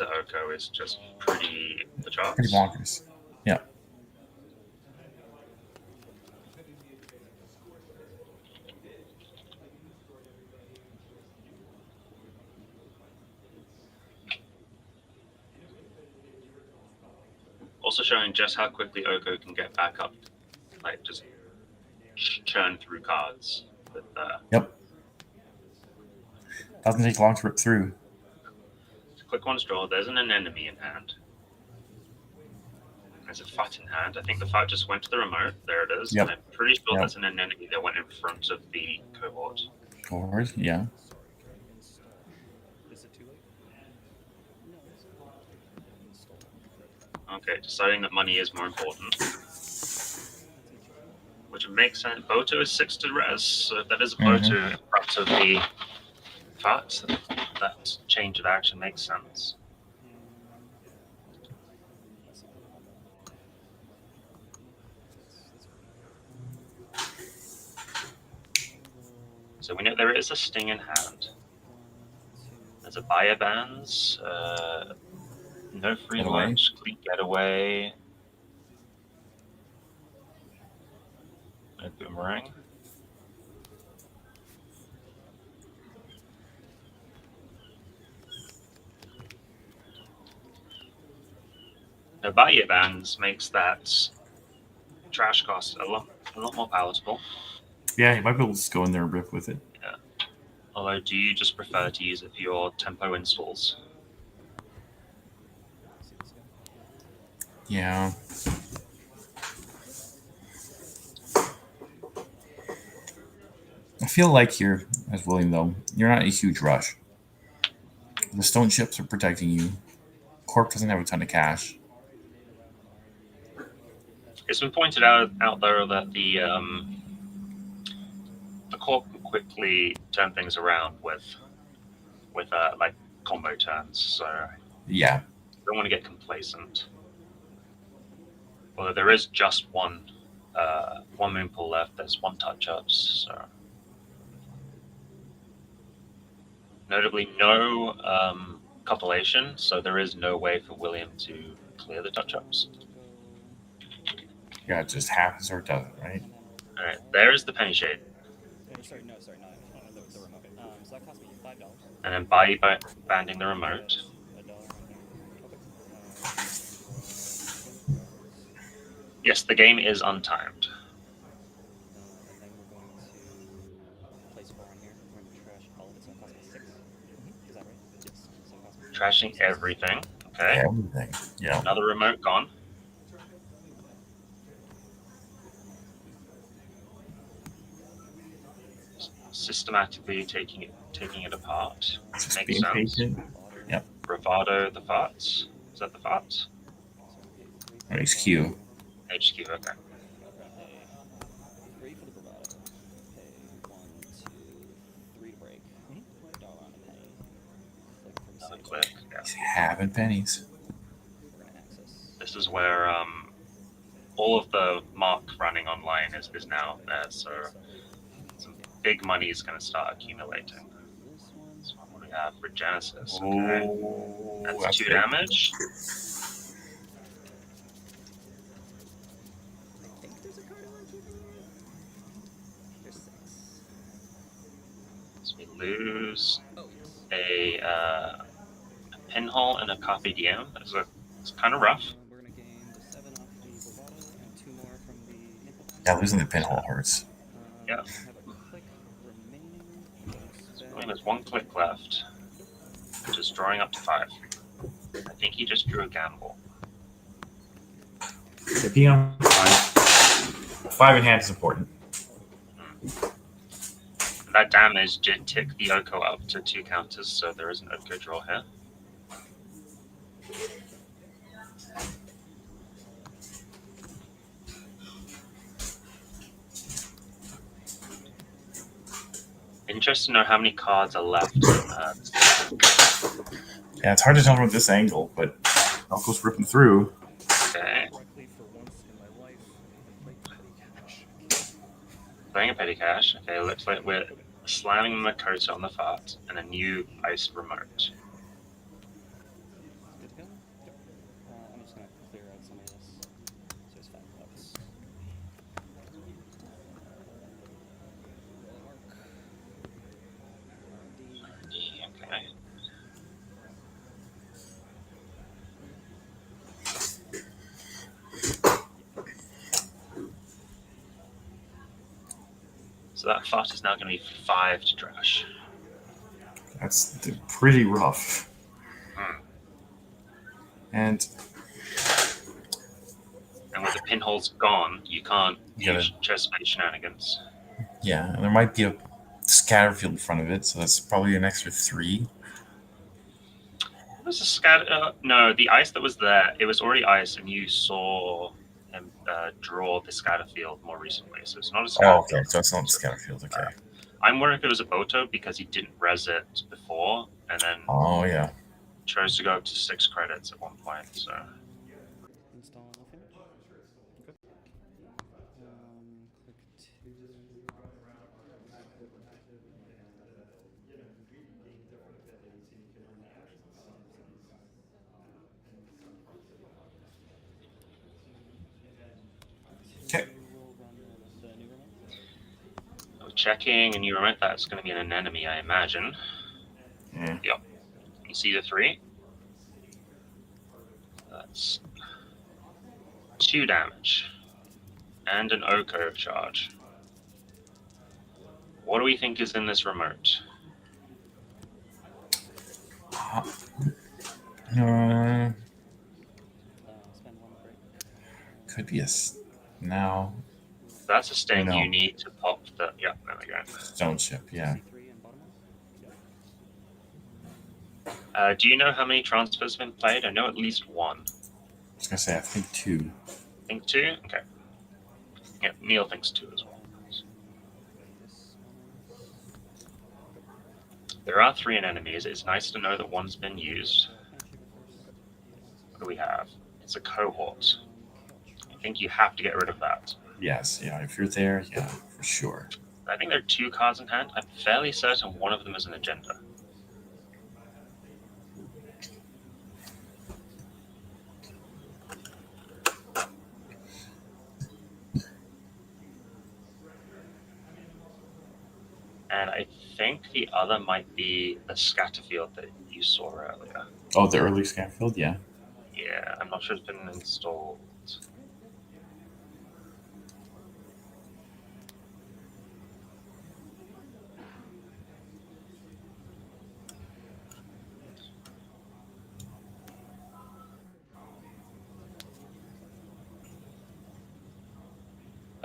Oko is just pretty the charts. Pretty bonkers. Yeah. Also showing just how quickly Oko can get back up, like just churn through cards. With, Yep. Doesn't take long to rip through. Quick one's draw. There's an enemy in hand. There's a FUT in hand. I think the FUT just went to the remote. There it is. Yep. I'm pretty sure Yep. there's an enemy that went in front of the cohort. Forward, yeah. Is it too late? Okay, deciding that money is more important. Which makes sense. Boto is 6 to res, so if that is a Boto in front of the FUT, that change of action makes sense. So we know there is a sting in hand. There's a buyer bands. No free Getaway. lunch. Clean getaway. No boomerang. No buy-it bans makes that trash cost a lot more palatable. Yeah, you might be able to just go in there and rip with it. Although, do you just prefer to use it for your tempo installs? See this guy? Yeah. I feel like here, as William, though, you're not in a huge rush. The stone chips are protecting you. Corp doesn't have a ton of cash. It's been pointed out though that the corp can quickly turn things around with like combo turns, so Yeah. you don't want to get complacent. Although there is just one moon pull left, there's one touch ups, so notably no copulation, so there is no way for William to clear the touch ups. Yeah, it just happens or it doesn't, right? Alright, there is the penny shade. Sorry, not the remote. So that cost me $5. And then by banding the remote. $1 on here. Okay. Yes, the game is untimed. And then we're going to place 4 on here. We're going to trash all of it, so it costs me 6. Is that right? Yes. So it costs me Trashing everything. Okay. Everything. Yeah. Another remote gone. Systematically taking it apart. Just Makes being sense. patient. Yep. Bravado the farts. Is that the farts? Or HQ. HQ, okay. 3 for the bravado. Pay 1, 2, 3 to break. $1 on a penny. Click for the Another save. click. Yeah. He's having pennies. We're gonna access. This is where all of the mark running online is now there, so some big money is going to start accumulating. This one. So what do we have? Regenesis. Okay. Oh, That's 2 big. damage. I think there's a card on keeping it. There's 6. So we lose Oh, yes. a pinhole and a copy DM. It's kind of rough. We're gonna gain the 7 off the bravado and 2 more from the input. Yeah, losing the pinhole hurts. Yeah. I have a click remaining. Only there's 1 click left, which is drawing up to 5. I think he just drew a gamble. Yeah, being on 5 in hand is important. That damage did tick the Oko up to 2 counters, so there is an Oko draw here. Interested to know how many cards are left. Yeah, it's hard to tell from this angle, but Elko's ripping through. Okay, Correctly for once in my life, I played petty cash. playing a petty cash. Okay, looks like we're slamming Makota on the fart and a new iced remote. Good to go? Yep. I'm just gonna clear out some of this. So it's $5. Okay. So that fart is now going to be 5 to trash. That's pretty rough. Hmm. And And with the pinholes gone, you can't Yeah. use chest plate shenanigans. yeah, and there might be a scatter field in front of it, so that's probably an extra 3. Was a scatter? No, the ice that was there, it was already ice, and you saw him draw the scatter field more recently. So it's not a scatter Oh, okay, field. so it's not a scatter field, okay. I'm worried if it was a Boto because he didn't res it before, and then Oh, yeah. chose to go up to 6 credits at one point. So Install nothing. Good. Click 2. checking, and you remember that's going to be an enemy, I imagine. Yeah. Yep. You see the 3? That's 2 damage. And an Oko charge. What do we think is in this remote? Spend 1 break. Could be now That's a sting. No. You need to pop the... Yeah, there we go. stone ship. Yeah. C3 and bottom left. Do you know how many transfers have been played? I know at least 1. I was gonna say I think 2. I think 2? Okay. Yeah, Neil thinks 2 as well. There are 3 enemies. It's nice to know that 1's been used. What do we have? It's a cohort. I think you have to get rid of that. Yes. Yeah. If you're there, yeah, for sure. I think there are 2 cards in hand. I'm fairly certain one of them is an agenda. And I think the other might be the Scatterfield that you saw earlier. Oh, the early Scanfield. Yeah. Yeah, I'm not sure it's been installed.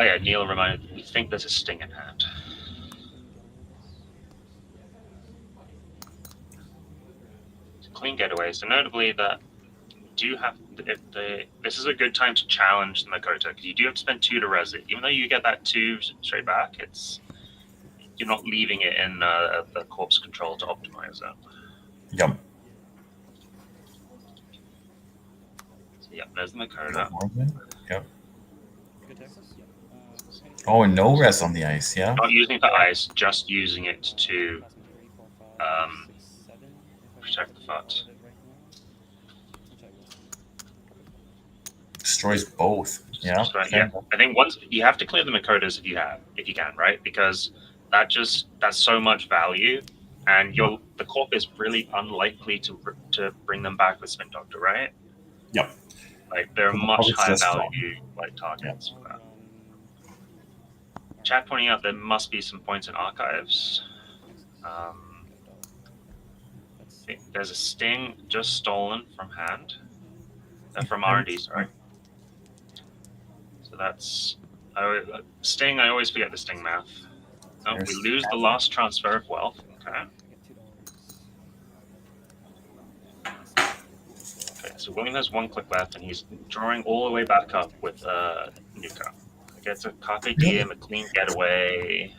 Oh yeah, Neil reminded me, we think there's a sting in hand. It's a clean getaway, so notably that you do have this is a good time to challenge the Makota, because you do have to spend 2 to res it. Even though you get that 2 straight back, you're not leaving it in the corpse control to optimize it. Yep. So yeah, there's the Makota. Yep. Good Texas? Yep. Oh, and no res on the ice. Yeah. Not using it for ice, just using it to protect the FUT. Destroys both. Yeah. So, yeah, I think once you have to clear the Makotas if you can, right? Because that's so much value, and the corp is really unlikely to bring them back with Spin Doctor, right? Yep. Like they're The much corp's higher just strong. value like targets for that. Chat pointing out there must be some points in archives. There's a sting just stolen from hand, from R&D, sorry. So that's sting. I always forget the sting math. Oh, we lose the last transfer of wealth. Okay. Okay, so William has 1 click left, and he's drawing all the way back up with Nuka. Gets a Carpe Diem, a clean getaway.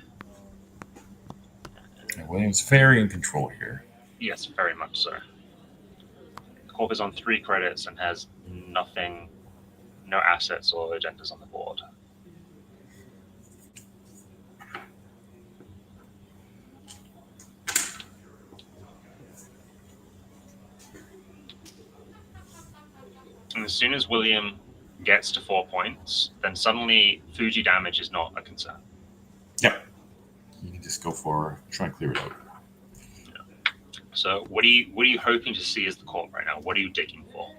And William's very in control here. Yes, very much so. Corp is on 3 credits and has nothing, no assets or agendas on the board. And as soon as William gets to 4 points, then suddenly Fuji damage is not a concern. Yep. You can just go for try and clear it out. Yeah. So what are you hoping to see as the corp right now? What are you digging for?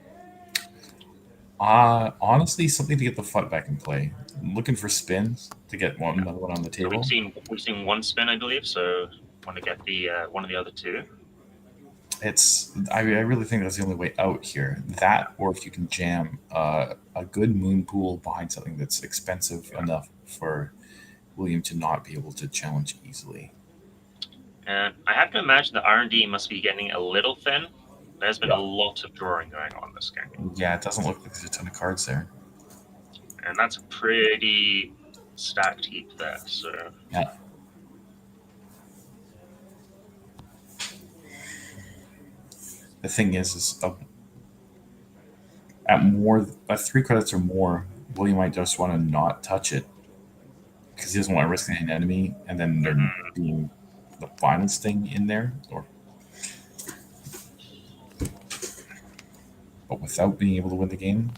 Honestly, something to get the FUT back in play. I'm looking for spins to get another one on the So table. we've seen 1 spin, I believe. So want to get the one of the other 2. I really think that's the only way out here. That, or if you can jam a good moon pool behind something that's expensive enough for William to not be able to challenge easily. And I have to imagine the R&D must be getting a little thin. There's been a lot of drawing going on this game. Yeah, it doesn't look like there's a ton of cards there. And that's a pretty stacked heap there. So Yeah. The thing is at 3 credits or more, William might just want to not touch it because he doesn't want to risk an enemy and then there being the violence thing in there, but without being able to win the game.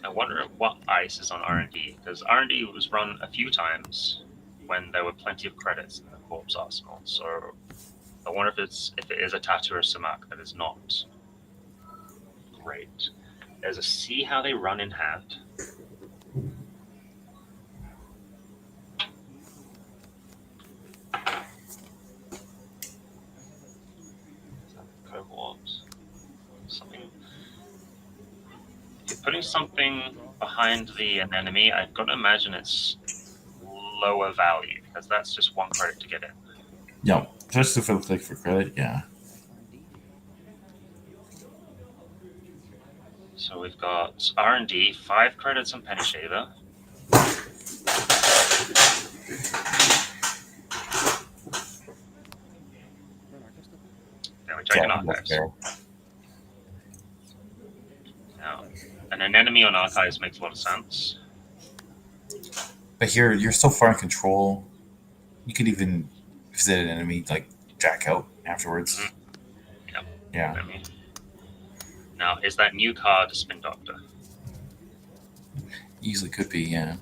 I wonder what ice is on R&D, because R&D was run a few times when there were plenty of credits in the corpse arsenal. So I wonder if it is a tattoo or Samak that is not great. There's a see how they run in hand. Cohort. Something. If you're putting something behind an enemy, I've got to imagine it's lower value because that's just 1 credit to get in. Yeah, just for the click for credit, yeah. So we've got R&D, 5 credits on Penny Shaver. Then we take an Archives. Now, and an enemy on Archives makes a lot of sense. But here, you're so far in control. You could even visit an enemy, like jack out afterwards. Yep. Yeah. Now, is that new card a Spin Doctor? Easily could be, yeah.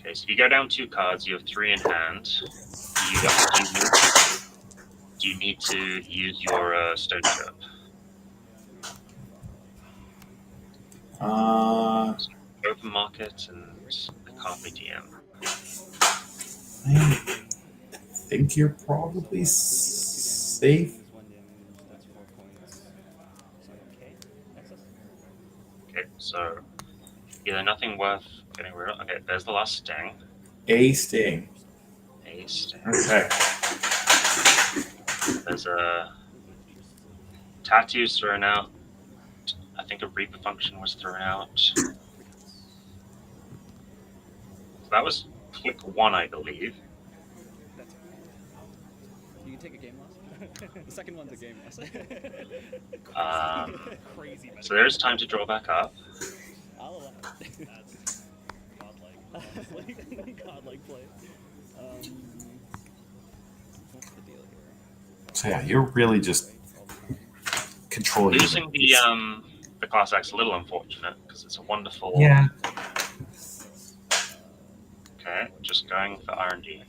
Okay, so if you go down 2 cards, you have 3 in hand. Do you need to use your Stone Chip? Open Market and the Carpe Diem. I think you're probably safe. Okay, so either nothing worth getting rid of. Okay, there's the last Sting. A sting. A Sting. Okay. There's a Tattoos thrown out. I think a Reaper function was thrown out. So that was click 1, I believe. You can take a game loss. The second one's a game loss. Crazy. So there's time to draw back up. I'll allow it. That's godlike. Godlike play. What's the deal here? So yeah, you're really just controlling. Losing the Class X is a little unfortunate because it's a wonderful. Yeah. Okay, just going for R&D.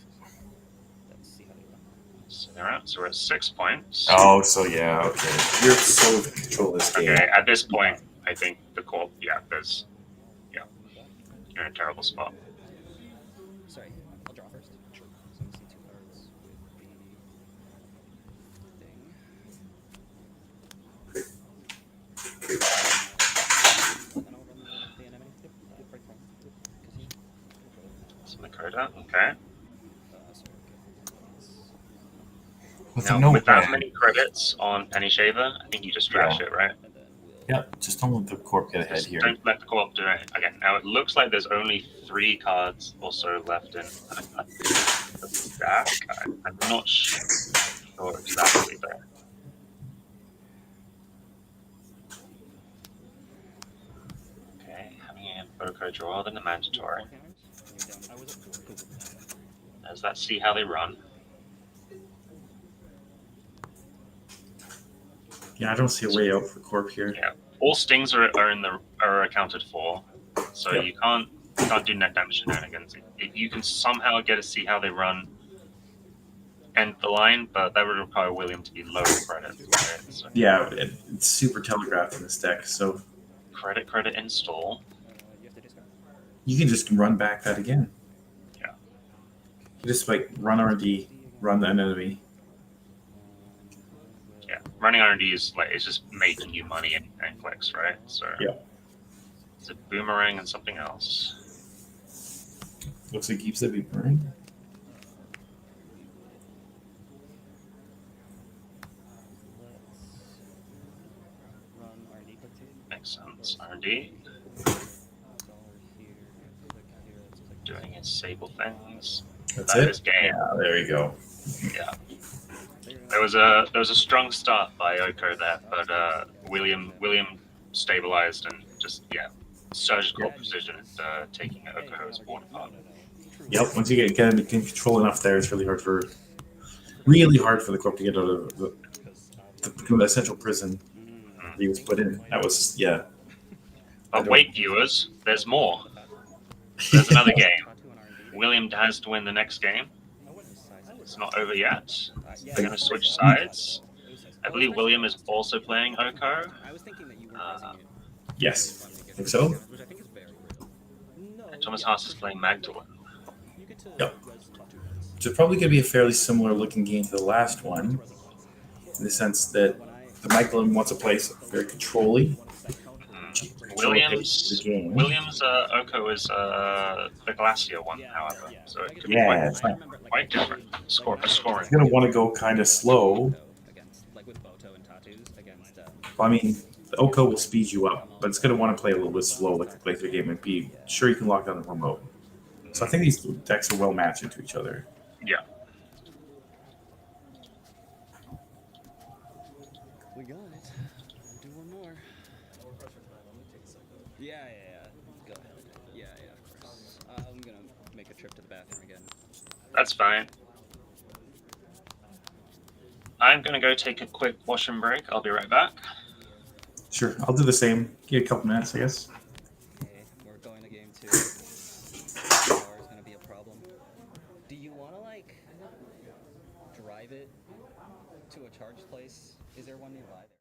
Let's see how they run. So they're out. So we're at 6 points. Oh, so yeah, okay. You're so in control of this game. Okay, at this point, I think the Corp, you're in a terrible spot. Sorry, I'll draw first. Sure. So I'm see 2 cards with the thing. And I'll run the enemy. Yep, right front. Casino. So the card out. Okay. Sorry, With Now, no with that plan. many credits on Penny Shaver, I think you just trash it, right? and then we'll. Yeah, just don't let the corp get ahead Just here. don't let the Co-op do it again. Now it looks like there's only 3 cards also left in the stack. I'm not sure exactly there. Okay, having a photo code draw, then the mandatory. I was at 4. Cool. There's that. See how they run. Yeah, I don't see a way out for Corp here. Yeah, all stings are accounted for, so Yep. you can't do net damage shenanigans. If you can somehow get to see how they run, end the line, but that would require William to be low credit. Right? So Yeah, it's super telegraphed in this deck, so credit install. You have to discard. you can just run back that again. Yeah. You just like run R&D, run the enemy. Yeah, running R&D is like it's just making you money and clicks, right? So Yeah. It's a boomerang and something else. Looks like keeps it burning. Let's run R&D click 2. Makes sense. R&D $1 here. Click here. Let's click doing its sable things. That's That it. is game. Yeah, there you go. Yeah. There was a strong start by Oko there, but William stabilized and just surgical precision at taking Oko's board apart. Yep. Once you get in control enough there, it's really hard for the Corp to get out of the central prison that he was put in. That was But wait, viewers, there's more. There's another game. William has to win the next game. It's not over yet. They're going to switch sides. I believe William is also playing Oko. Yes, I think so. And Thomas Haas is playing Magdalene. Yep. So it's probably going to be a fairly similar looking game to the last one, in the sense that the Magdalene wants to play very controlly. Williams Oko is the Glacier one, however, so it could be quite different. Scoring. He's going to want to go kind of slow. I mean, the Oko will speed you up, but it's going to want to play a little bit slow, like the Glacier game, and be sure you can lock down the remote. So I think these decks are well matched into each other. Yeah. We got it. Do one more. Yeah. Go ahead. Yeah, of course. I'm gonna make a trip to the bathroom again. That's fine. I'm gonna go take a quick wash and break. I'll be right back. Sure, I'll do the same. Give you a couple minutes, I guess. Okay, we're going to game 2. Power is gonna be a problem. Do you wanna drive it to a charge place? Is there one nearby there?